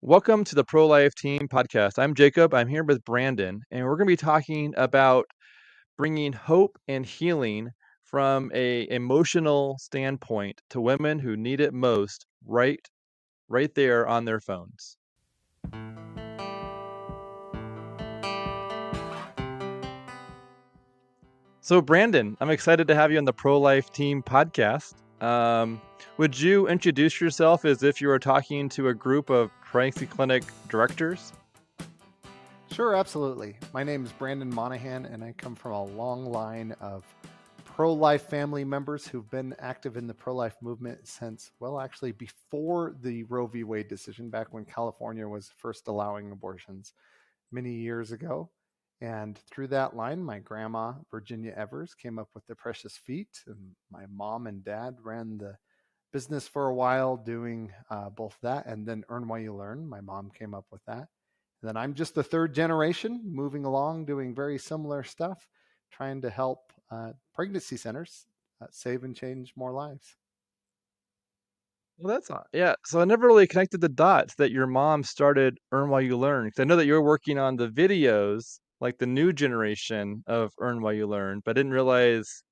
Welcome to the ProLife Team podcast. I'm Jacob. I'm here with Brandon, and we're going to be talking about bringing hope and healing from a emotional standpoint to women who need it most, right there on their phones. So, Brandon, I'm excited to have you on the ProLife Team podcast. Would you introduce yourself as if you were talking to a group of pregnancy clinic directors? Sure, absolutely. My name is Brandon Monahan, and I come from a long line of pro life family members who've been active in the pro life movement since, well, actually, before the Roe v. Wade decision, back when California was first allowing abortions many years ago. And through that line, my grandma, Virginia Evers, came up with the Precious Feet, and my mom and dad ran the business for a while doing both that and then Earn While You Learn. My mom came up with that. And then I'm just the third generation moving along, doing very similar stuff, trying to help pregnancy centers save and change more lives. Well, yeah. So I never really connected the dots that your mom started Earn While You Learn. 'Cause I know that you're working on the videos, like the new generation of Earn While You Learn, but I didn't realize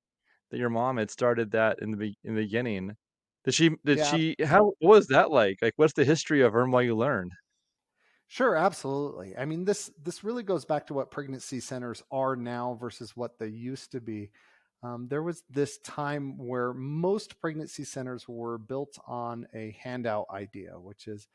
that your mom had started that in the beginning. Did Yeah, she how what was that like? Like what's the history of Earn While You Learn? sure, absolutely. I mean, this really goes back to what pregnancy centers are now versus what they used to be. There was this time where most pregnancy centers were built on a handout idea, which is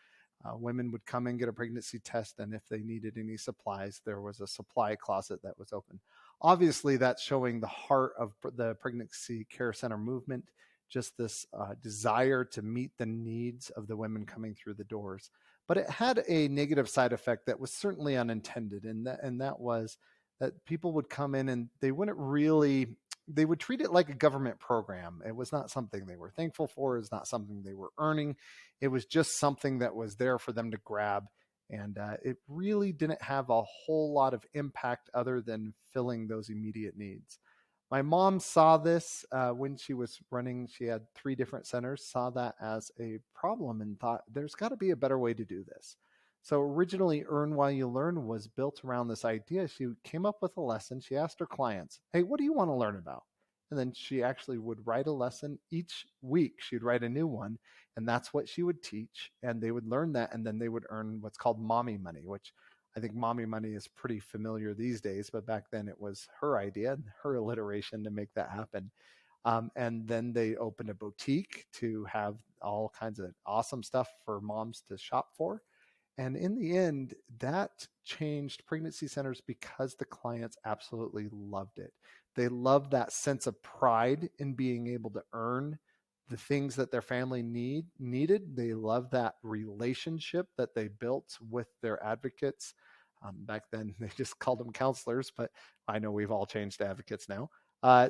women would come and get a pregnancy test, and if they needed any supplies, there was a supply closet that was open. Obviously, that's showing the heart of the pregnancy care center movement, just this desire to meet the needs of the women coming through the doors. But it had a negative side effect that was certainly unintended, and that was that people would come in and they would treat it like a government program. It was not something they were thankful for. It was not something they were earning. It was just something that was there for them to grab. And it really didn't have a whole lot of impact other than filling those immediate needs. My mom saw this when she was running. She had three different centers, saw that as a problem and thought there's got to be a better way to do this. So originally, Earn While You Learn was built around this idea. She came up with a lesson. She asked her clients, "Hey, what do you want to learn about?" And then she actually would write a lesson each week. She'd write a new one, and that's what she would teach. And they would learn that, and then they would earn what's called mommy money, which I think mommy money is pretty familiar these days, but back then it was her idea and her alliteration to make that happen. And then they opened a boutique to have all kinds of awesome stuff for moms to shop for. And in the end, that changed pregnancy centers because the clients absolutely loved it. They loved that sense of pride in being able to earn the things that their family needed. They loved that relationship that they built with their advocates. Back then, they just called them counselors, but I know we've all changed to advocates now.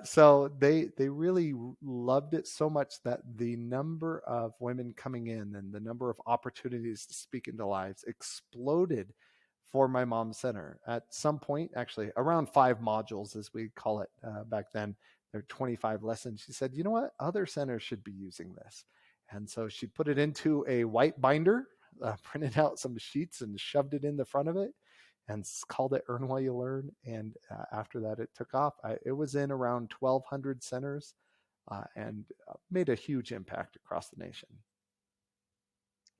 So they really loved it so much that the number of women coming in and the number of opportunities to speak into lives exploded for my mom's center. At some point, actually around 5 modules, as we call it back then, there are 25 lessons. She said, "You know what? Other centers should be using this." And so she put it into a white binder, printed out some sheets, and shoved it in the front of it and called it Earn While You Learn. And after that, it took off. It was in around 1,200 centers and made a huge impact across the nation.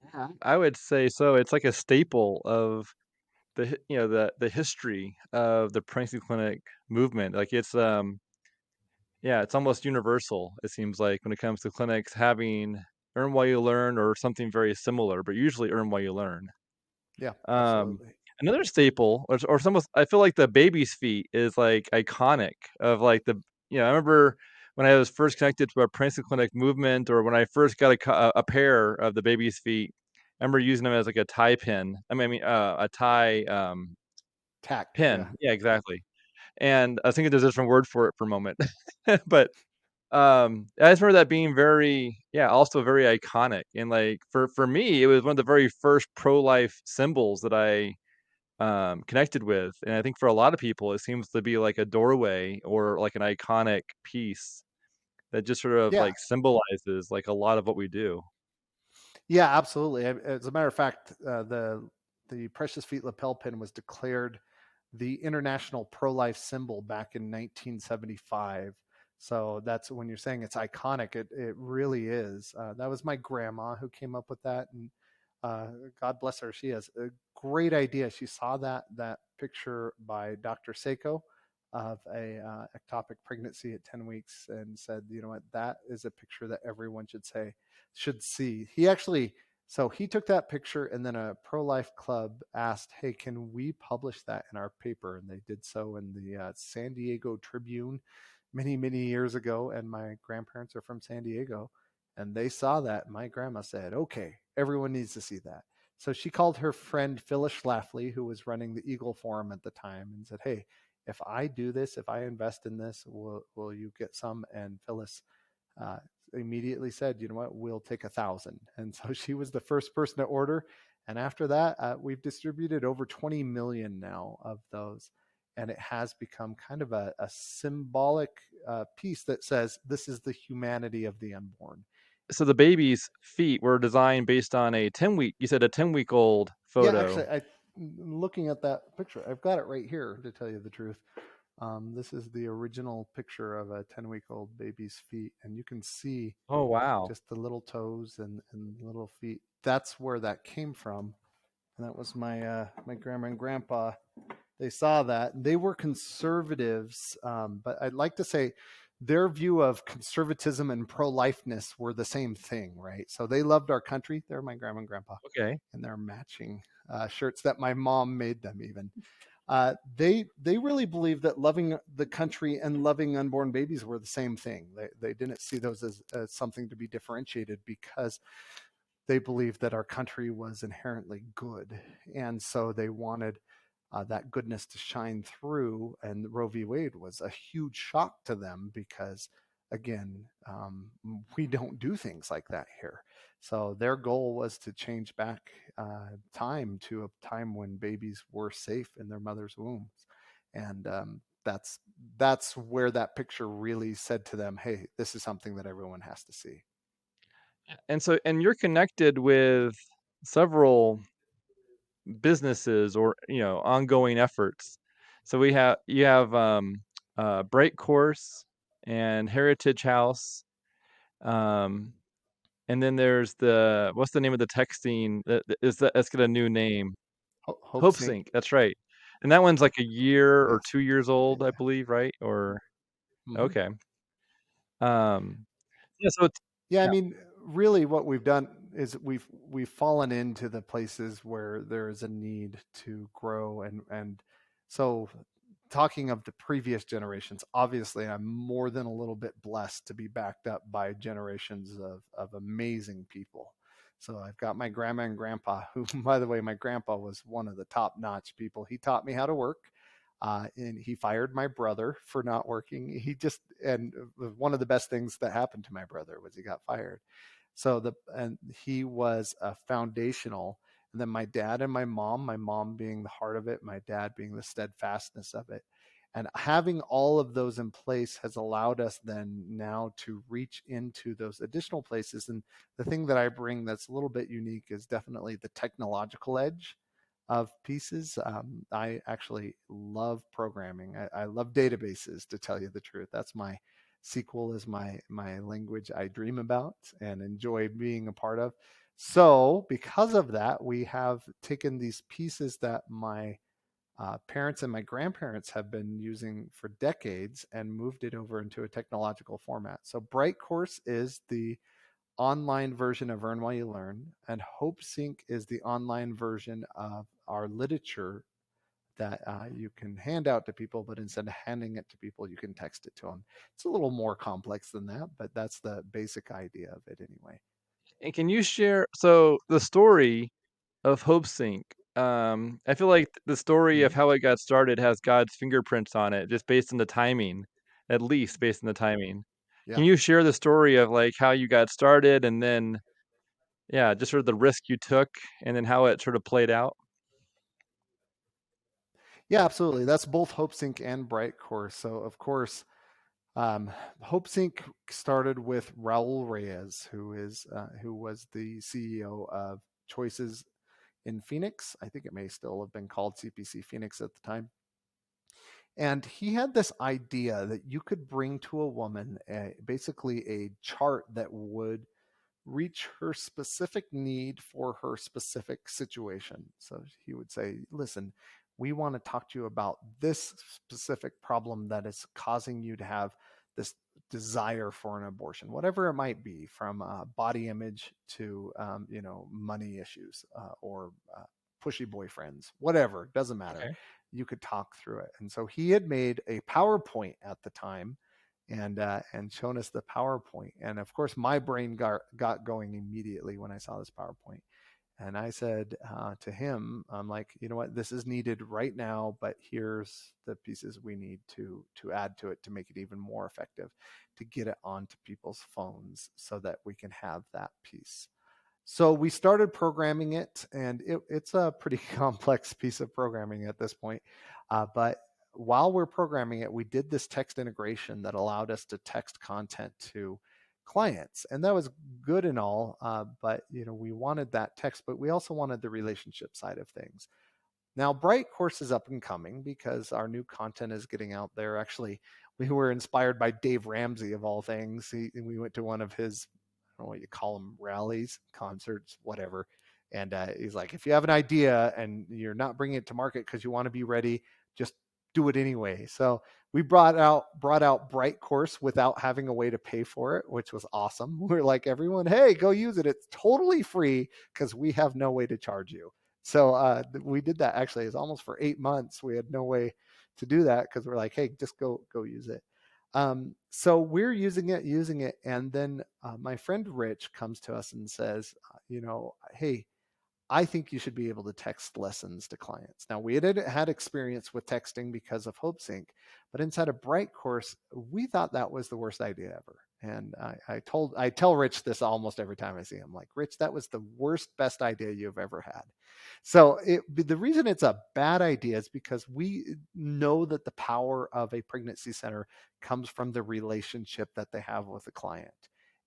Yeah. I would say so. It's like a staple of the history of the pregnancy clinic movement. Like yeah, it's almost universal, it seems like, when it comes to clinics having Earn While You Learn or something very similar, but usually Earn While You Learn. Yeah, Um, absolutely. Another staple, or it's almost, I feel like the baby's feet is like iconic of like I remember when I was first connected to a pregnancy clinic movement, or when I first got a pair of the baby's feet, I remember using them as like a tie pin. A tie Tack. pin. Yeah. Yeah, exactly. And I was thinking there's a different word for it for a moment, but I just remember that being also very iconic. And like for me, it was one of the very first pro-life symbols that I connected with. And I think for a lot of people, it seems to be like a doorway or like an iconic piece that just sort of Yeah. like symbolizes like a lot of what we do. Yeah, absolutely. As a matter of fact, the precious feet lapel pin was declared the international pro-life symbol back in 1975. So that's when you're saying it's iconic. It really is. That was my grandma who came up with that, and uh, God bless her. She has a great idea. She saw that picture by Dr. Seiko of a ectopic pregnancy at 10 weeks, and said, you know what, that is a picture that everyone should see. He actually, so he took that picture, and then a pro life club asked, "Hey, can we publish that in our paper?" And they did so in the San Diego Tribune many, many years ago. And my grandparents are from San Diego, and they saw that. And my grandma said, "Okay, everyone needs to see that." So she called her friend Phyllis Schlafly, who was running the Eagle Forum at the time, and said, "Hey, if I do this, if I invest in this, will you get some?" And Phyllis uh, immediately said, "You know what, we'll take 1,000." And so she was the first person to order. And after that, we've distributed over 20 million now of those. And it has become kind of a symbolic piece that says this is the humanity of the unborn. So the baby's feet were designed based on a 10-week, you said a 10-week-old Yeah, photo. actually, looking at that picture, I've got it right here to tell you the truth. This is the original picture of a 10-week-old baby's feet, and you can see Oh, wow. just the little toes and little feet. That's where that came from. And that was my grandma and grandpa. They saw that. They were conservatives, but I'd like to say their view of conservatism and pro-lifeness were the same thing, right? So they loved our country. They're my grandma and grandpa, Okay. and they're matching shirts that my mom made them even. They really believed that loving the country and loving unborn babies were the same thing. They didn't see those as something to be differentiated, because they believed that our country was inherently good, and so they wanted that goodness to shine through. And Roe v. Wade was a huge shock to them, because, again, we don't do things like that here. So their goal was to change back time to a time when babies were safe in their mother's wombs, and that's where that picture really said to them, "Hey, this is something that everyone has to see." And you're connected with several businesses or, ongoing efforts. So you have Bright Course and Heritage House. Um, and then there's what's the name of the texting that's got a new name? Hope Sync. HopeSync. That's right. And that one's like a year or Yes. 2 years old, I Yeah. believe, right? Or Hmm. okay. Um, yeah. So it's Yeah, I yeah. mean, really, what we've done is we've fallen into the places where there is a need to grow, and so, talking of the previous generations, obviously, I'm more than a little bit blessed to be backed up by generations of amazing people. So I've got my grandma and grandpa, who, by the way, my grandpa was one of the top notch people. He taught me how to work. And he fired my brother for not working. He just, and one of the best things that happened to my brother was he got fired. So and he was foundational. And then my dad and my mom being the heart of it, my dad being the steadfastness of it. And having all of those in place has allowed us then now to reach into those additional places. And the thing that I bring that's a little bit unique is definitely the technological edge of pieces. I actually love programming. I love databases, to tell you the truth. That's my SQL is my language I dream about and enjoy being a part of. So because of that, we have taken these pieces that my parents and my grandparents have been using for decades and moved it over into a technological format. So Bright Course is the online version of Earn While You Learn, and HopeSync is the online version of our literature that you can hand out to people, but instead of handing it to people, you can text it to them. It's a little more complex than that, but that's the basic idea of it anyway. And can you share so the story of HopeSync? I feel like the story of Mhm. how it got started has God's fingerprints on it, just based on the timing, at least based on the timing. Yeah. Can you share the story of like how you got started and then, yeah, just sort of the risk you took and then how it sort of played out? Yeah, absolutely. That's both HopeSync and Bright Course. So, of course, Um, Hope Sync started with Raul Reyes, who was the CEO of Choices in Phoenix. I think it may still have been called CPC Phoenix at the time. And he had this idea that you could bring to a woman basically a chart that would reach her specific need for her specific situation. So he would say, listen, we want to talk to you about this specific problem that is causing you to have this desire for an abortion, whatever it might be, from body image to money issues or pushy boyfriends, whatever, doesn't matter. Okay. You could talk through it. And so he had made a PowerPoint at the time and shown us the PowerPoint. And of course, my brain got going immediately when I saw this PowerPoint. And I said to him, I'm like, you know what, this is needed right now, but here's the pieces we need to add to it to make it even more effective, to get it onto people's phones so that we can have that piece. So we started programming it, and it's a pretty complex piece of programming at this point. But while we're programming it, we did this text integration that allowed us to text content to clients, and that was good and all. But we wanted that text, but we also wanted the relationship side of things. Now, Bright Course is up and coming because our new content is getting out there. Actually, we were inspired by Dave Ramsey of all things. We went to one of his, I don't know what you call them, rallies, concerts, whatever. And he's like, if you have an idea and you're not bringing it to market because you want to be ready, just do it anyway. So we brought out Bright Course without having a way to pay for it, which was awesome. We're like, everyone, hey, go use it. It's totally free because we have no way to charge you. So we did that. Actually, it's almost for 8 months. We had no way to do that because we're like, hey, just go use it. So we're using it, and then my friend Rich comes to us and says, hey, I think you should be able to text lessons to clients. Now, we had experience with texting because of HopeSync, but inside of Bright Course, we thought that was the worst idea ever. And I tell Rich this almost every time I see him. Like, Rich, that was the worst, best idea you've ever had. So the reason it's a bad idea is because we know that the power of a pregnancy center comes from the relationship that they have with the client.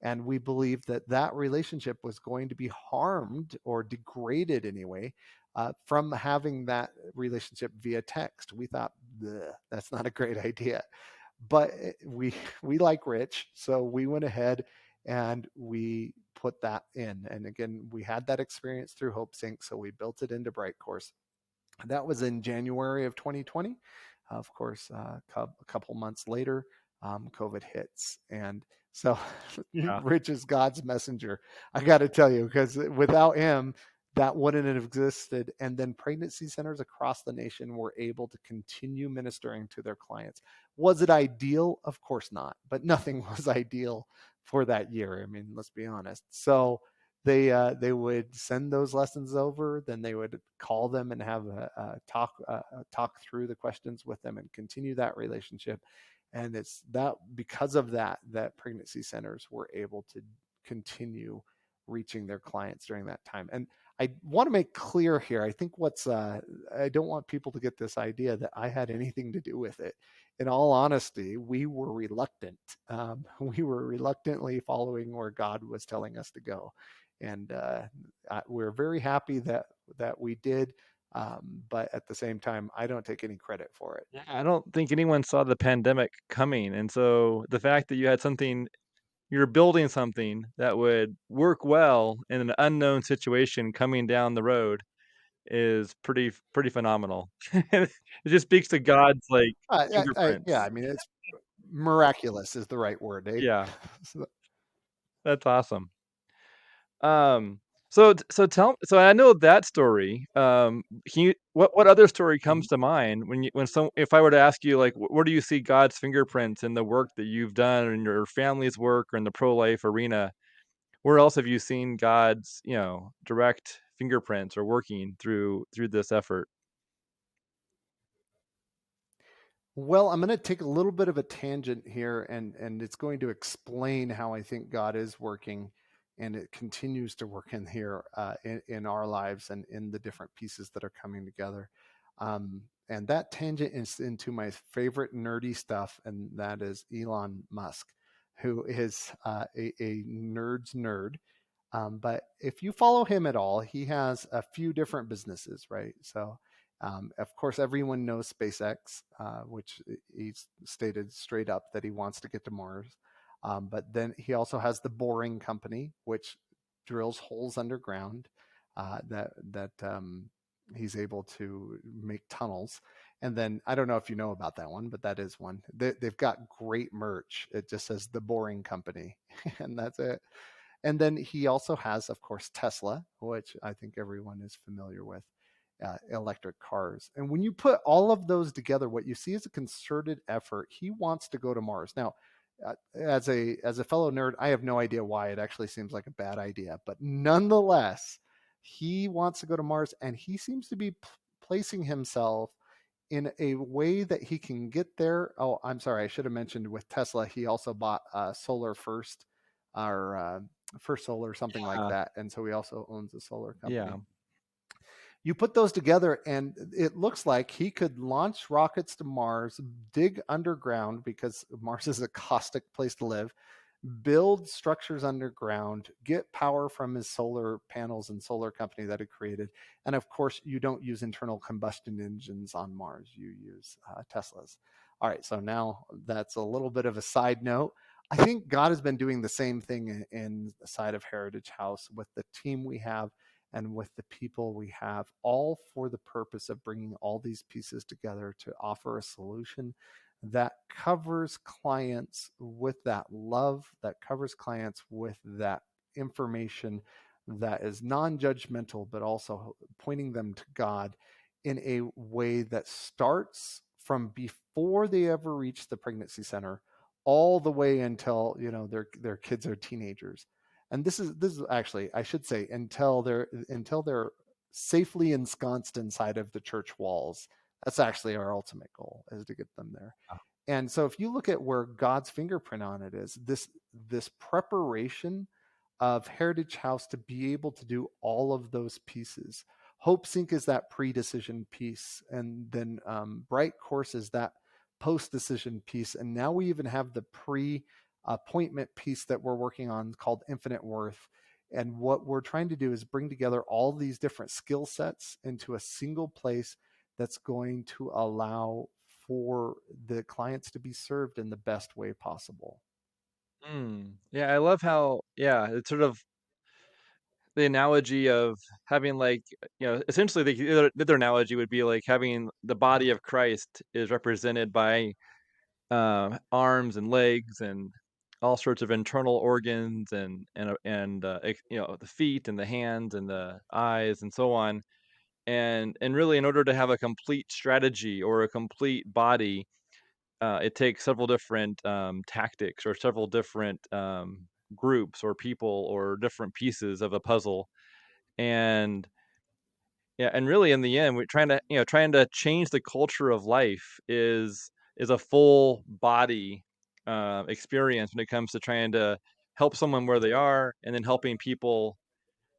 And we believe that that relationship was going to be harmed or degraded anyway from having that relationship via text. We thought that's not a great idea, but we like Rich, so we went ahead and we put that in. And again, we had that experience through HopeSync, so we built it into Bright Course. That was in January of 2020. Of course, a couple months later, COVID hits. And so Yeah. Rich is God's messenger. I got to tell you, because without him, that wouldn't have existed. And then pregnancy centers across the nation were able to continue ministering to their clients. Was it ideal? Of course not, but nothing was ideal for that year. I mean, let's be honest. So they would send those lessons over, then they would call them and have a talk through the questions with them and continue that relationship. And it's that because of that pregnancy centers were able to continue reaching their clients during that time. And I want to make clear here, I think I don't want people to get this idea that I had anything to do with it. In all honesty, we were reluctant. We were reluctantly following where God was telling us to go. And we're very happy that we did. But at the same time, I don't take any credit for it. Yeah, I don't think anyone saw the pandemic coming, and so the fact that you had something you're building something that would work well in an unknown situation coming down the road is pretty phenomenal. It just speaks to God's, like, Yeah, fingerprints. I mean, it's miraculous is the right word, eh? Yeah, So, that's awesome. So I know that story. Can you what other story mhm. comes to mind when some if I were to ask you, like, where do you see God's fingerprints in the work that you've done in your family's work or in the pro-life arena? Where else have you seen God's, direct fingerprints or working through this effort? Well, I'm going to take a little bit of a tangent here, and it's going to explain how I think God is working, and it continues to work in here in our lives and in the different pieces that are coming together. And that tangent is into my favorite nerdy stuff, and that is Elon Musk, who is a nerd's nerd. But if you follow him at all, he has a few different businesses, right? So, of course, everyone knows SpaceX, which he's stated straight up that he wants to get to Mars. But then he also has the Boring Company, which drills holes underground that he's able to make tunnels. And then I don't know if you know about that one, but that is one. They've got great merch. It just says the Boring Company, and that's it. And then he also has, of course, Tesla, which I think everyone is familiar with, electric cars. And when you put all of those together, what you see is a concerted effort. He wants to go to Mars. Now, as a fellow nerd, I have no idea why. It actually seems like a bad idea, but nonetheless, he wants to go to Mars, and he seems to be placing himself in a way that he can get there. Oh, I'm sorry, I should have mentioned with Tesla, he also bought Solar First, or First Solar, something like Uh, that, and so he also owns a solar yeah. company. You put those together, and it looks like he could launch rockets to Mars, dig underground because Mars is a caustic place to live, build structures underground, get power from his solar panels and solar company that he created. And of course, you don't use internal combustion engines on Mars, you use Teslas. All right, so now that's a little bit of a side note. I think God has been doing the same thing inside of Heritage House with the team we have and with the people we have, all for the purpose of bringing all these pieces together to offer a solution that covers clients with that love, that covers clients with that information that is non judgmental, but also pointing them to God in a way that starts from before they ever reach the pregnancy center all the way until their kids are teenagers. And this is actually, I should say, until they're safely ensconced inside of the church walls. That's actually our ultimate goal, is to get them there. And so if you look at where God's fingerprint on it is, this preparation of Heritage House to be able to do all of those pieces. Hope Sync is that pre-decision piece, and then Bright Course is that post-decision piece, and now we even have the pre-appointment piece that we're working on called Infinite Worth. And what we're trying to do is bring together all these different skill sets into a single place that's going to allow for the clients to be served in the best way possible. Yeah, I love how, yeah, it's sort of the analogy of having like, essentially the other analogy would be like having the body of Christ is represented by arms and legs and all sorts of internal organs and the feet and the hands and the eyes and so on. And really, in order to have a complete strategy or a complete body, it takes several different tactics or several different groups or people or different pieces of a puzzle. And yeah, and really in the end, we're trying to change the culture of life is a full body experience when it comes to trying to help someone where they are, and then helping people,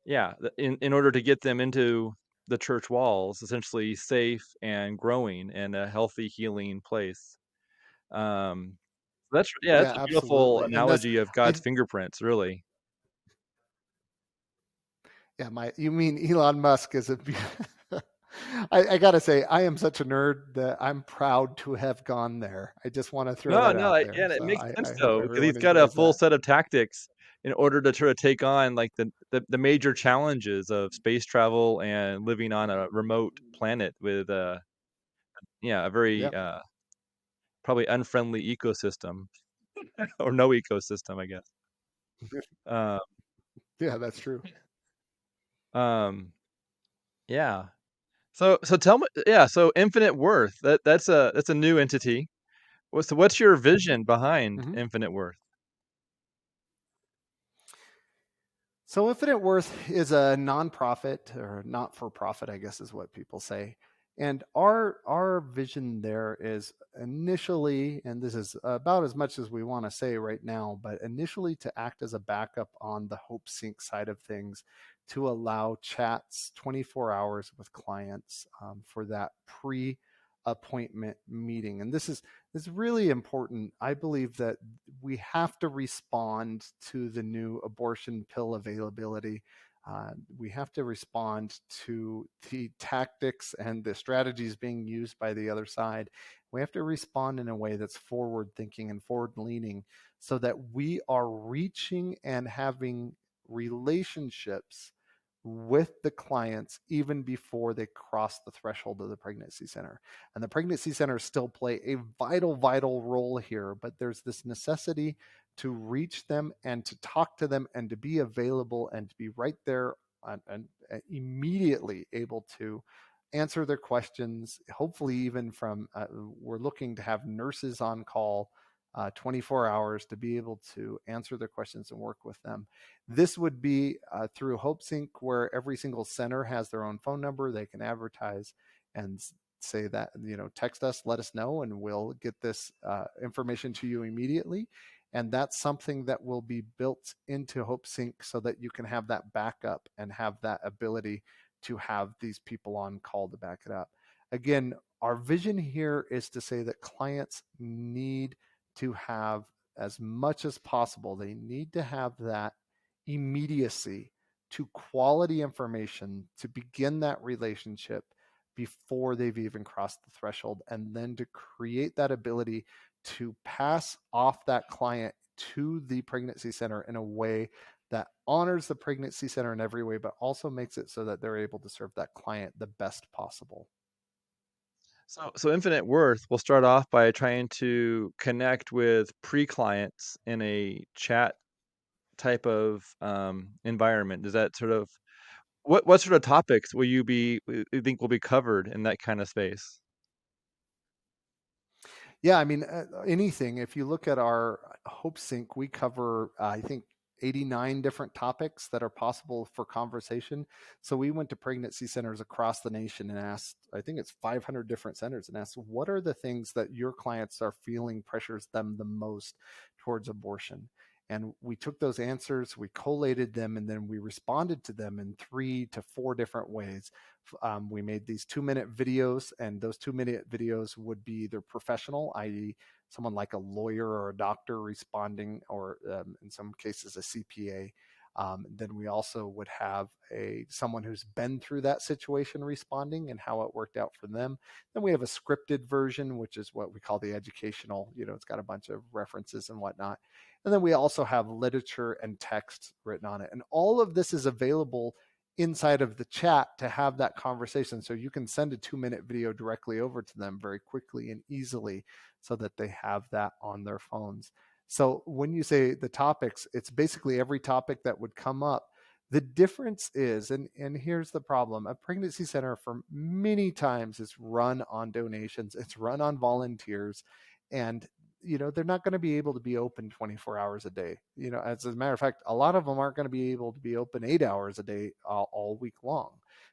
yeah, in order to get them into the church walls, essentially safe and growing and a healthy, healing place. Um, that's Yeah, a beautiful absolutely. And that's analogy of I God's fingerprints, really. yeah, my you mean Elon Musk is a I gotta say, I am such a nerd that I'm proud to have gone there. I just want to throw No, that no, out yeah, there. and it So makes I sense hope though, because he's everyone got a enjoys full that. set of tactics in order to try to take on like the major challenges of space travel and living on a remote planet with a very Yep. probably unfriendly ecosystem or no ecosystem, I guess. Uh, Yeah, that's true. um, yeah. So tell me, yeah. So Infinite Worth, that's a new entity. What's your vision behind hmm Infinite Worth? So Infinite Worth is a nonprofit, or not for profit, I guess is what people say. And our vision there is initially, and this is about as much as we want to say right now, but initially to act as a backup on the HopeSync side of things, to allow chats 24 hours with clients for that pre-appointment meeting. And this is really important. I believe that we have to respond to the new abortion pill availability. We have to respond to the tactics and the strategies being used by the other side. We have to respond in a way that's forward thinking and forward leaning so that we are reaching and having relationships with the clients even before they cross the threshold of the pregnancy center. And the pregnancy centers still play a vital, vital role here, but there's this necessity to reach them and to talk to them and to be available and to be right there and immediately able to answer their questions. Hopefully, even from we're looking to have nurses on call 24 hours to be able to answer their questions and work with them. This would be through HopeSync, where every single center has their own phone number. They can advertise and say that, text us, let us know, and we'll get this information to you immediately. And that's something that will be built into HopeSync so that you can have that backup and have that ability to have these people on call to back it up. Again, our vision here is to say that clients need to have, as much as possible, they need to have that immediacy to quality information to begin that relationship before they've even crossed the threshold, and then to create that ability to pass off that client to the pregnancy center in a way that honors the pregnancy center in every way, but also makes it so that they're able to serve that client the best possible. So Infinite Worth will start off by trying to connect with pre-clients in a chat type of environment. Does that sort of what sort of topics will you think will be covered in that kind of space? Yeah, I mean, anything. If you look at our Hope Sync, we cover, I think, 89 different topics that are possible for conversation. So we went to pregnancy centers across the nation and asked, I think it's 500 different centers, and asked, what are the things that your clients are feeling pressures them the most towards abortion? And we took those answers, we collated them, and then we responded to them in 3 to 4 different ways. We made these 2-minute videos, and those 2-minute videos would be either professional, i.e., someone like a lawyer or a doctor responding, or in some cases, a CPA. Then we also would have someone who's been through that situation responding and how it worked out for them. Then we have a scripted version, which is what we call the educational. It's got a bunch of references and whatnot. And then we also have literature and text written on it. And all of this is available inside of the chat to have that conversation. So you can send a 2-minute video directly over to them very quickly and easily so that they have that on their phones. So when you say the topics, it's basically every topic that would come up. The difference is, and here's the problem, a pregnancy center for many times is run on donations, it's run on volunteers, and they're not going to be able to be open 24 hours a day. As a matter of fact, a lot of them aren't going to be able to be open 8 hours a day all week long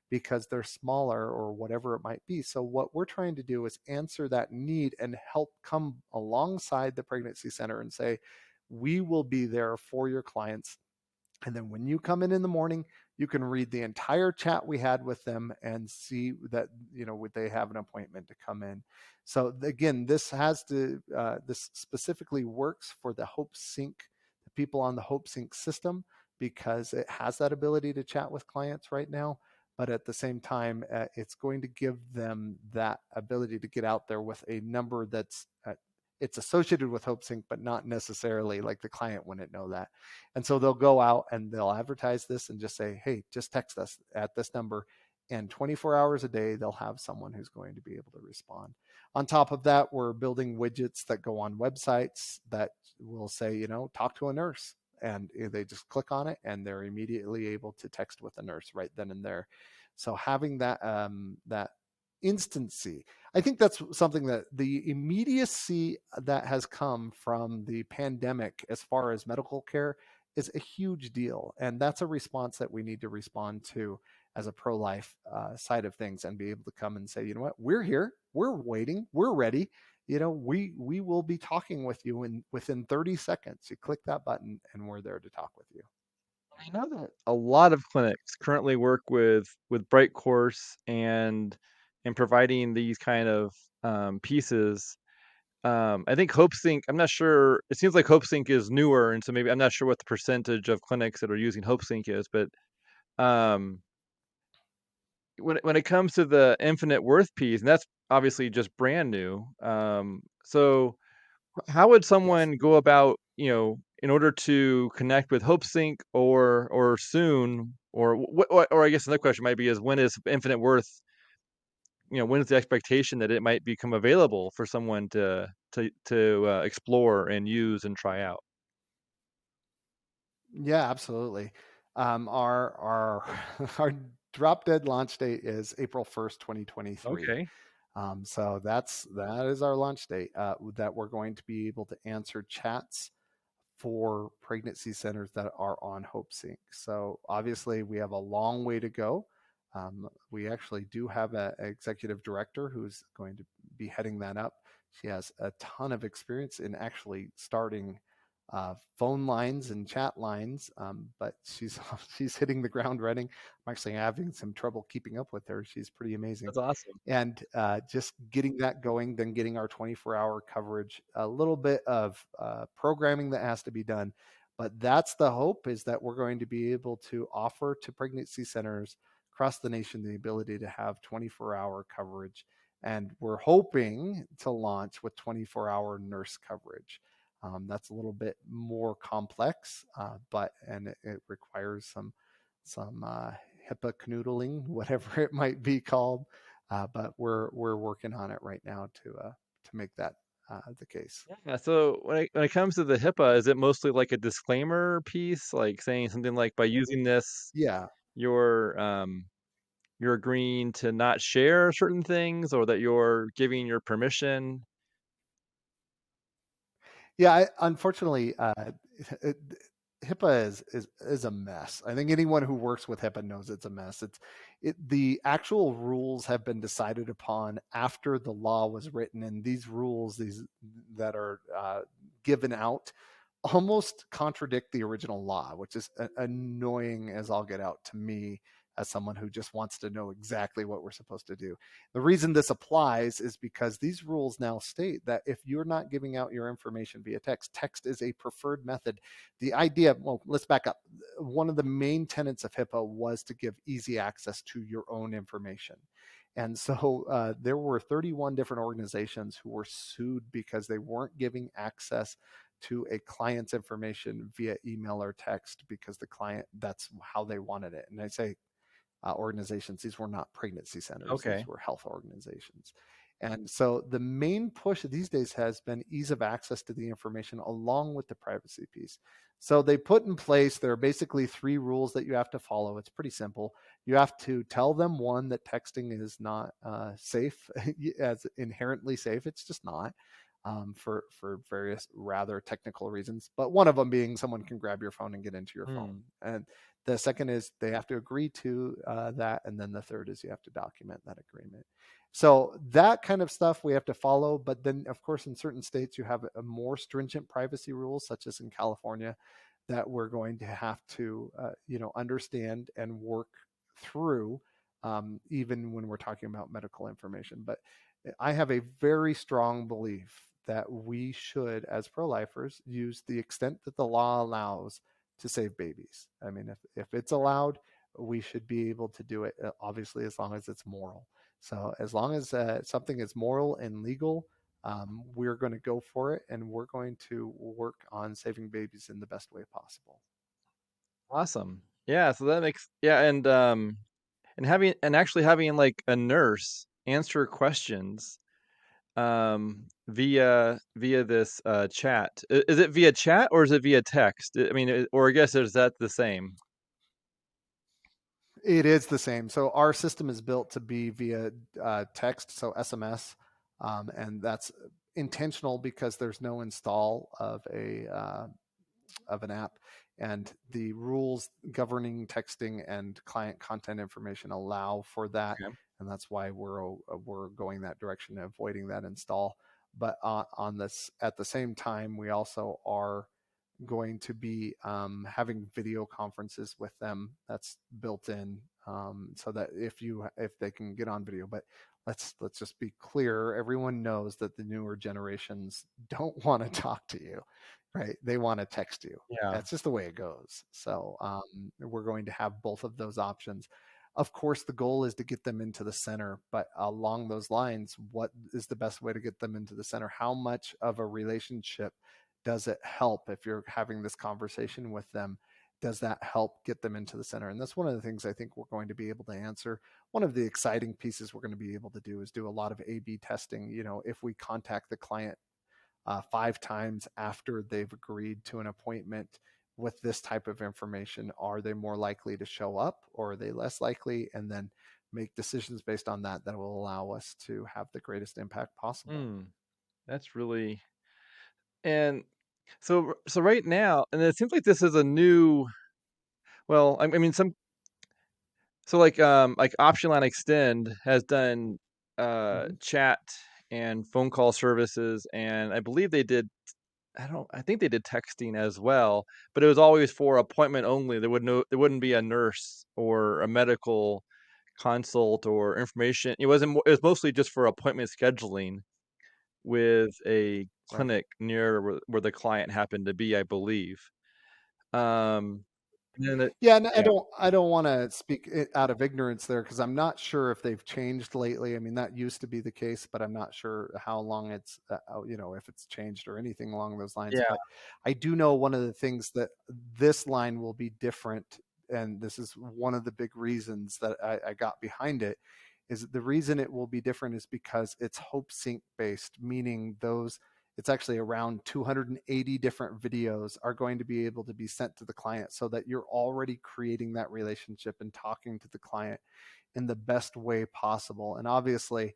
because they're smaller or whatever it might be. So what we're trying to do is answer that need and help come alongside the pregnancy center and say, we will be there for your clients. And then when you come in the morning, you can read the entire chat we had with them and see that, would they have an appointment to come in. So again, this specifically works for the Hope Sync, the people on the Hope Sync system, because it has that ability to chat with clients right now. But at the same time, it's going to give them that ability to get out there with a number that's it's associated with HopeSync, but not necessarily, like the client wouldn't know that. And so they'll go out and they'll advertise this and just say, hey, just text us at this number. And 24 hours a day, they'll have someone who's going to be able to respond. On top of that, we're building widgets that go on websites that will say, talk to a nurse. And they just click on it and they're immediately able to text with a nurse right then and there. So having that instancy, I think that's something that the immediacy that has come from the pandemic as far as medical care is a huge deal. And that's a response that we need to respond to. as a pro-life side of things, and be able to come and say, you know what, we're here, we're waiting, we're ready. We will be talking with you in within 30 seconds. You click that button, and we're there to talk with you. I know that a lot of clinics currently work with Bright Course and providing these kind of pieces. I think HopeSync, I'm not sure. It seems like HopeSync is newer, and so maybe I'm not sure what the percentage of clinics that are using HopeSync is, but um, when it comes to the infinite worth piece, and that's obviously just brand new. So how would Yes. someone go about, in order to connect with HopeSync or soon, or what, or I guess another question might be is when is infinite worth, when is the expectation that it might become available for someone to explore and use and try out? Yeah, absolutely. Our our drop dead launch date is April 1st, 2023. Okay. So that is our launch date. That we're going to be able to answer chats for pregnancy centers that are on HopeSync. So obviously, we have a long way to go. We actually do have an executive director who's going to be heading that up. She has a ton of experience in actually starting phone lines and chat lines, but she's she's hitting the ground running. I'm actually having some trouble keeping up with her. She's pretty amazing, That's awesome. and just getting that going, then getting our 24-hour coverage, a little bit of programming that has to be done. But that's the hope, is that we're going to be able to offer to pregnancy centers across the nation the ability to have 24-hour coverage. And we're hoping to launch with 24-hour nurse coverage. That's a little bit more complex, but and it requires some HIPAA canoodling, whatever it might be called. But we're working on it right now to make that the case. Yeah. So when it comes to the HIPAA, is it mostly like a disclaimer piece, like saying something like by using this, Yeah, you're you're agreeing to not share certain things, or that you're giving your permission? yeah. Unfortunately, it, HIPAA is a mess. I think anyone who works with HIPAA knows it's a mess. The actual rules have been decided upon after the law was written, and these rules, these that are given out, almost contradict the original law, which is annoying as all get out to me as someone who just wants to know exactly what we're supposed to do. The reason this applies is because these rules now state that if you're not giving out your information via text, text is a preferred method. The idea, well, let's back up. One of the main tenets of HIPAA was to give easy access to your own information. And so there were 31 different organizations who were sued because they weren't giving access to a client's information via email or text, because the client, that's how they wanted it. And I say organizations, these were not pregnancy centers, these Okay. were health organizations. And so the main push these days has been ease of access to the information along with the privacy piece. So they put in place, there are basically three rules that you have to follow. It's pretty simple. You have to tell them, one, that texting is not safe, as inherently safe. It's just not, for various rather technical reasons. But one of them being someone can grab your phone and get into your phone. Hmm. And the second is they have to agree to that. And then the third is you have to document that agreement. So that kind of stuff we have to follow. But then, of course, in certain states, you have a more stringent privacy rules, such as in California, that we're going to have to, understand and work through, even when we're talking about medical information. But I have a very strong belief that we should, as pro-lifers, use the extent that the law allows to save babies. I mean, if it's allowed, we should be able to do it, obviously, as long as it's moral. So as long as something is moral and legal, we're going to go for it, and we're going to work on saving babies in the best way possible. Awesome. Yeah, so that makes, yeah, and having, and actually having like a nurse answer questions via this chat. Is it via chat or is it via text? I mean, or I guess is that the same? It is the same. So our system is built to be via text, so SMS, and that's intentional because there's no install of an app. and the rules governing texting and client content information allow for that, Okay. and that's why we're going that direction, avoiding that install. But on this, at the same time, we also are going to be having video conferences with them. That's built in, so that if they can get on video. But let's just be clear. Everyone knows that the newer generations don't want to talk to you, right? They want to text you. Yeah. That's just the way it goes. So we're going to have both of those options. Of course, the goal is to get them into the center, but along those lines, what is the best way to get them into the center? How much of a relationship does it help if you're having this conversation with them? Does that help get them into the center? And that's one of the things I think we're going to be able to answer. One of the exciting pieces we're going to be able to do is do a lot of A/B testing. If we contact the client 5 times after they've agreed to an appointment with this type of information, are they more likely to show up, or are they less likely? And then make decisions based on that that will allow us to have the greatest impact possible. Hmm. That's really and so right now, and it seems like this is a new. Well, I mean, like Option Line Extend has done Mm-hmm. chat and phone call services, and I believe they did. I think they did texting as well, but it was always for appointment only. There wouldn't be a nurse or a medical consult or information. It was mostly just for appointment scheduling with a Right. clinic near where the client happened to be, I believe. Um, and then Yeah, and I yeah, don't I don't want to speak out of ignorance there, because I'm not sure if they've changed lately. I mean, that used to be the case, but I'm not sure how long it's if it's changed or anything along those lines. yeah, But I do know one of the things that this line will be different, and this is one of the big reasons that I got behind it. Is the reason it will be different is because it's Hope Sync based, meaning those it's actually around 280 different videos are going to be able to be sent to the client, so that you're already creating that relationship and talking to the client in the best way possible. And obviously,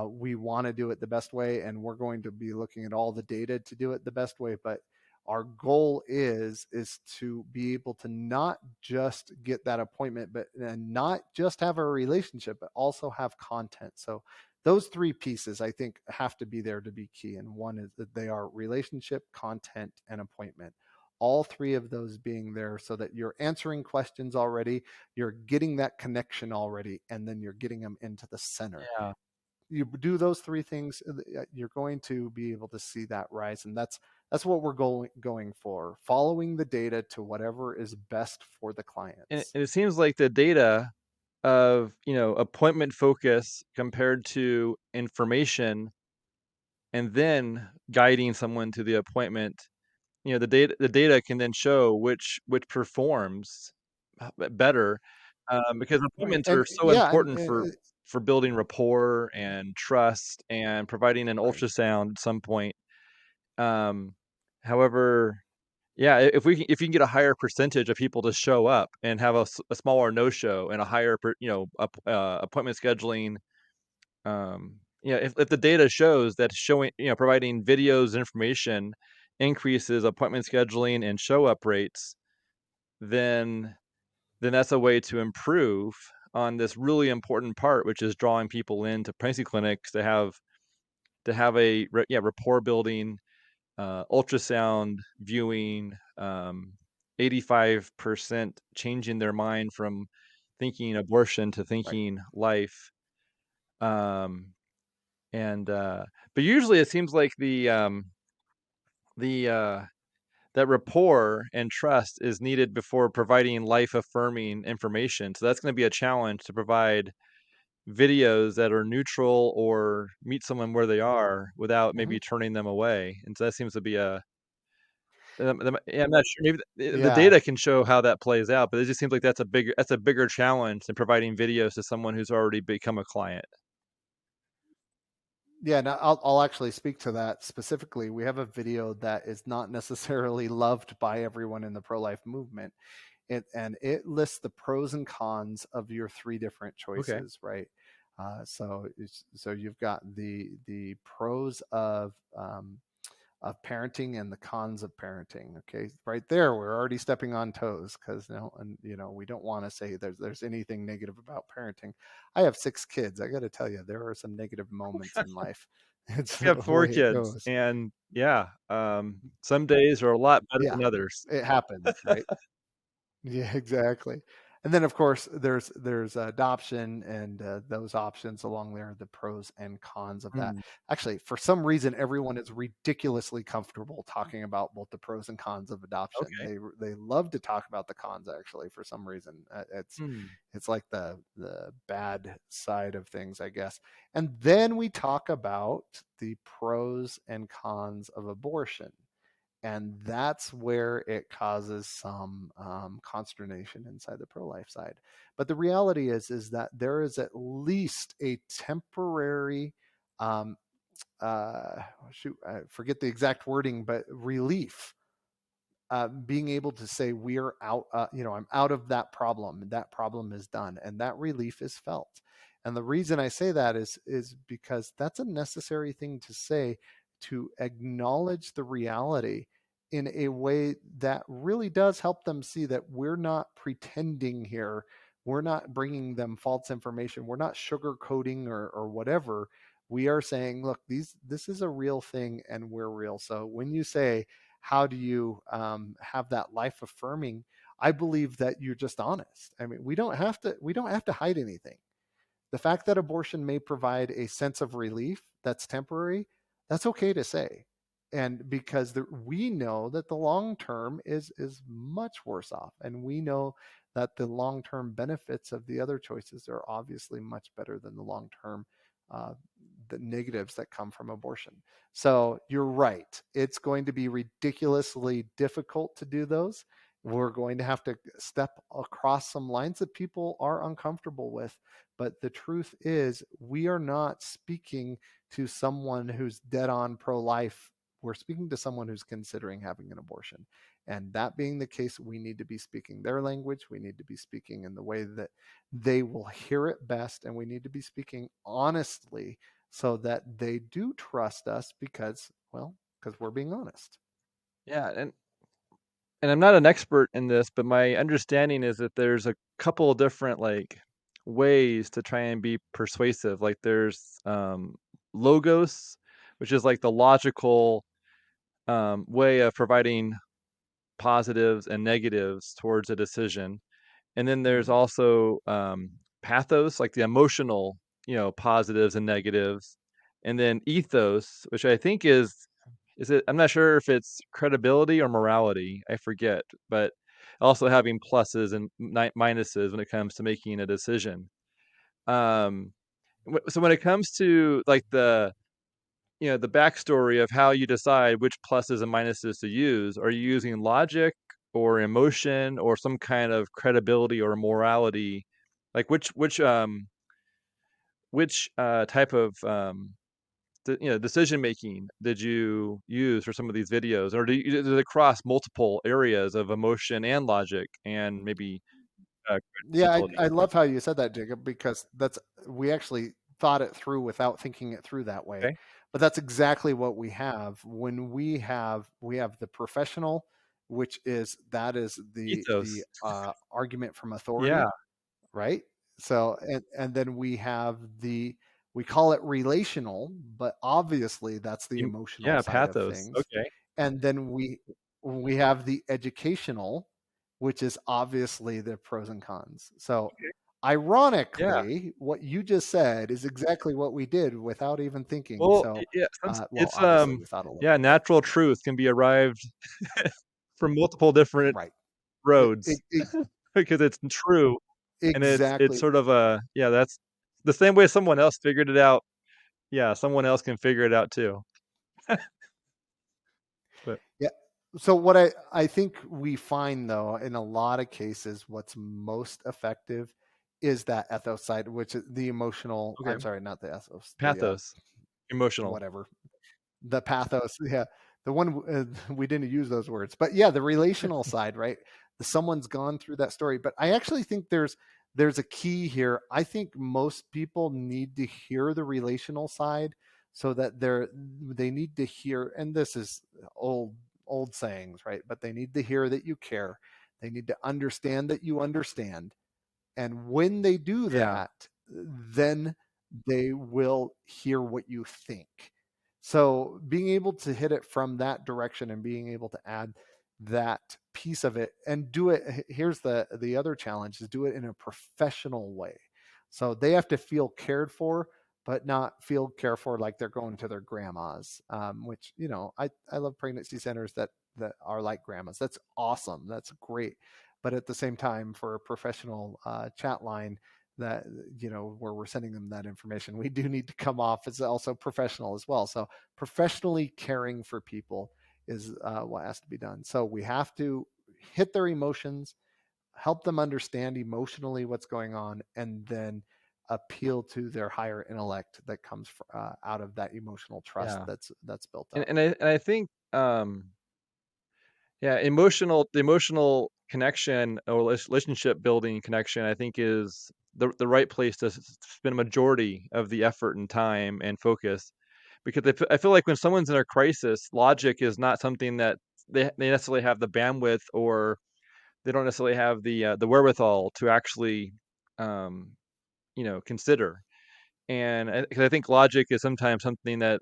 we want to do it the best way, and we're going to be looking at all the data to do it the best way. But our goal is to be able to not just get that appointment, but and not just have a relationship, but also have content. So those three pieces I think have to be there to be key. And one is that they are relationship, content, and appointment. All three of those being there so that you're answering questions already, you're getting that connection already, and then you're getting them into the center. yeah. You do those three things, you're going to be able to see that rise. And that's what we're going for, following the data to whatever is best for the clients. And it seems like the data of appointment focus compared to information, and then guiding someone to the appointment. The data can then show which performs better, because Right. appointments And are so yeah, important for building rapport and trust and providing an right. ultrasound at some point. Um, However, yeah, if you can get a higher percentage of people to show up and have a smaller no show and a higher appointment scheduling. If the data shows that providing videos and information increases appointment scheduling and show up rates, then that's a way to improve on this really important part, which is drawing people into pregnancy clinics to have rapport building, ultrasound viewing, 85% changing their mind from thinking abortion to Right. thinking life. Um, and But usually it seems like the that rapport and trust is needed before providing life affirming information. So that's going to be a challenge to provide videos that are neutral or meet someone where they are without Mhm. maybe turning them away. And so that seems to be yeah, I'm not sure. Maybe the Yeah. data can show how that plays out, but it just seems like that's a bigger challenge than providing videos to someone who's already become a client. Yeah, now I'll actually speak to that specifically. We have a video that is not necessarily loved by everyone in the pro-life movement. It lists the pros and cons of your three different Okay. choices, right? So you've got the pros of parenting and the cons of parenting. Okay, right there, we're already stepping on toes because and we don't want to say there's anything negative about parenting. I have 6 kids. I got to tell you, there are some negative moments in life. It's I have the 4 way it kids, goes. and yeah, some days are a lot better Yeah, than others. it happens, right? Yeah, exactly. And then of course there's adoption and those options along there, the pros and cons of that. Mm, Actually, for some reason, everyone is ridiculously comfortable talking about both the pros and cons of adoption. okay. They love to talk about the cons actually for some reason. Mm. It's like the bad side of things, I guess. And then we talk about the pros and cons of abortion, and that's where it causes some consternation inside the pro-life side. But the reality is that there is at least a temporary um, shoot, I forget the exact wording, but relief, being able to say we're out, I'm out of that problem, and that problem is done, and that relief is felt. And the reason I say that is because that's a necessary thing to say, to acknowledge the reality in a way that really does help them see that we're not pretending here. We're not bringing them false information. We're not sugarcoating or whatever. We are saying, look, this is a real thing, and we're real. So when you say, how do you have that life affirming, I believe that you're just honest. I mean, we don't have to hide anything. The fact that abortion may provide a sense of relief that's temporary, that's okay to say. And because we know that the long term is much worse off, and we know that the long term benefits of the other choices are obviously much better than the long term uh, the negatives that come from abortion. So you're right. It's going to be ridiculously difficult to do those. We're going to have to step across some lines that people are uncomfortable with. But the truth is, we are not speaking to someone who's dead on pro life. We're speaking to someone who's considering having an abortion. And that being the case, we need to be speaking their language. We need to be speaking in the way that they will hear it best. And we need to be speaking honestly so that they do trust us because we're being honest. Yeah, and I'm not an expert in this, but my understanding is that there's a couple of different, like, ways to try and be persuasive. Like, there's, logos, which is, like, the logical, way of providing positives and negatives towards a decision. And then there's Mm. also, pathos, like the emotional, positives and negatives. And then ethos, which I think is it I'm not sure if it's credibility or morality, I forget, but also having pluses and minuses when it comes to making a decision. Um, so when it comes to, like, the backstory of how you decide which pluses and minuses to use, are you using logic or emotion or some kind of credibility or morality? Like, which type of decision making did you use for some of these videos, or does it cross multiple areas of emotion and logic and maybe Yeah, I credibility? love how you said that, Jacob, because we actually thought it through without thinking it through that way. Okay, But that's exactly what we have when we have the professional, which is the ethos. argument from Yeah, authority, right? So and then we call it relational, but obviously that's the emotional yeah, side of pathos. things. Okay, And then we have the educational, which is obviously the pros and cons. So yeah. ironically, what you just said is exactly what we did without even thinking. Well, So yeah, it's obviously we thought a little yeah, bit. natural truth can be arrived from multiple different Right. roads because it's true, and it's Exactly. sort of a yeah, that's the same way someone else figured it out. Yeah, someone else can figure it out too. But Yeah. So what I think we find though in a lot of cases, what's most effective is that ethos side, which is the emotional. okay, I'm sorry, not the ethos, the pathos, emotional. whatever, the pathos. Yeah, the one we didn't use those words, but yeah, the relational side, right? Someone's gone through that story, but I actually think there's a key here. I think most people need to hear the relational side so that they need to hear, and this is old sayings, right? But they need to hear that you care. They need to understand that you understand. And when they do Yeah. that, then they will hear what you think. So being able to hit it from that direction and being able to add that piece of it and do it, here's the other challenge, is do it in a professional way. So they have to feel cared for, but not feel cared for like they're going to their grandma's, which, I love pregnancy centers that are like grandmas. That's awesome. That's great. But at the same time, for a professional chat line that, where we're sending them that information, we do need to come off as also professional as well. So professionally caring for people is what has to be done. So we have to hit their emotions, help them understand emotionally what's going on, and then appeal to their higher intellect that comes out of that emotional trust Yeah. that's built And up. I think yeah, the emotional connection or relationship building connection, I think, is the right place to spend a majority of the effort and time and focus. Because I feel like when someone's in a crisis, logic is not something that they necessarily have the bandwidth, or they don't necessarily have the wherewithal to actually um, consider. And 'cause I think logic is sometimes something that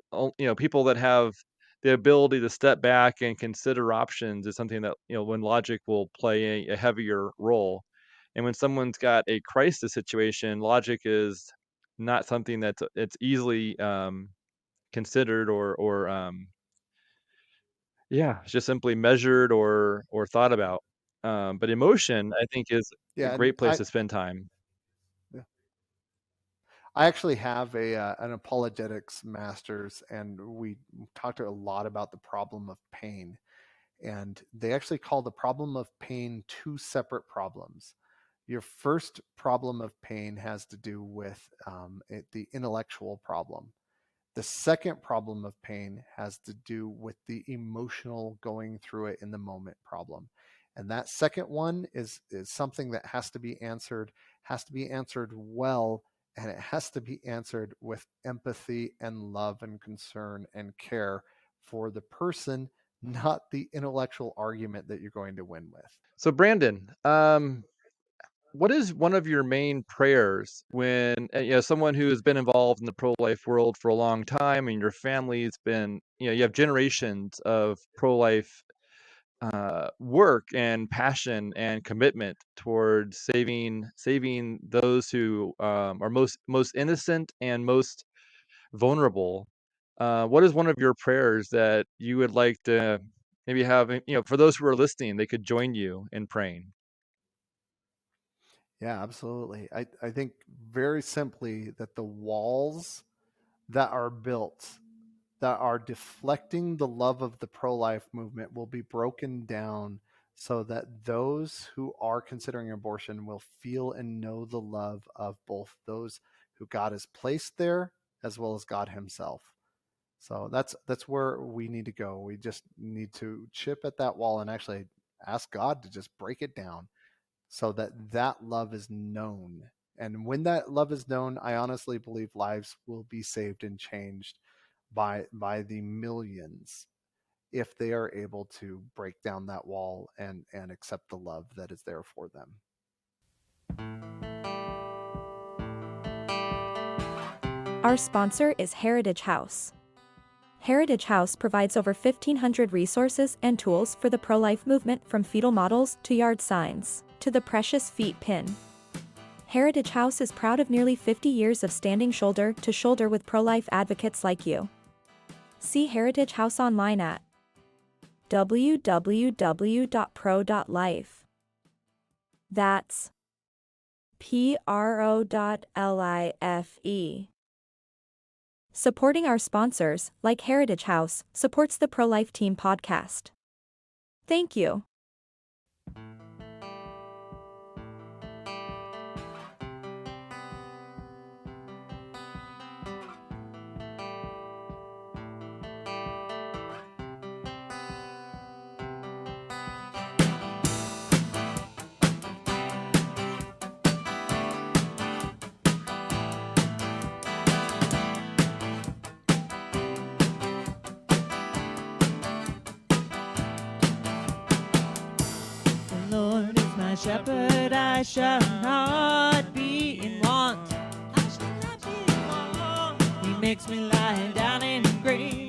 people that have the ability to step back and consider options is something that, when logic will play a heavier role. And when someone's got a crisis situation, logic is not something that's it's easily considered, or yeah, it's just simply measured or thought about. But emotion, I think, is a Yeah, and great place to spend time. I actually have an apologetics master's, and we talked a lot about the problem of pain. And they actually call the problem of pain two separate problems. Your first problem of pain has to do with the intellectual problem. The second problem of pain has to do with the emotional going through it in the moment problem. And that second one is something that has to be answered well, and it has to be answered with empathy and love and concern and care for the person, not the intellectual argument that you're going to win with. So Brandon, what is one of your main prayers when someone who has been involved in the pro-life world for a long time, and your family's been, you have generations of pro-life work and passion and commitment towards saving those who are most innocent and most vulnerable. What is one of your prayers that you would like to maybe have, for those who are listening, they could join you in praying? Yeah, absolutely. I think very simply that the walls that are built that are deflecting the love of the pro life movement will be broken down so that those who are considering abortion will feel and know the love of both those who God has placed there as well as God Himself. So that's where we need to go. We just need to chip at that wall and actually ask God to just break it down so that that love is known. And when that love is known, I honestly believe lives will be saved and changed by the millions if they are able to break down that wall and accept the love that is there for them. Our sponsor is Heritage House. Heritage House provides over 1,500 resources and tools for the pro-life movement, from fetal models to yard signs to the precious feet pin. Heritage House is proud of nearly 50 years of standing shoulder to shoulder with pro-life advocates like you. See Heritage House online at www.pro.life. That's pro.life. Supporting our sponsors, like Heritage House, supports the Pro-Life Team podcast. Thank you. shepherd, I shall not be in want. He makes me lie down in green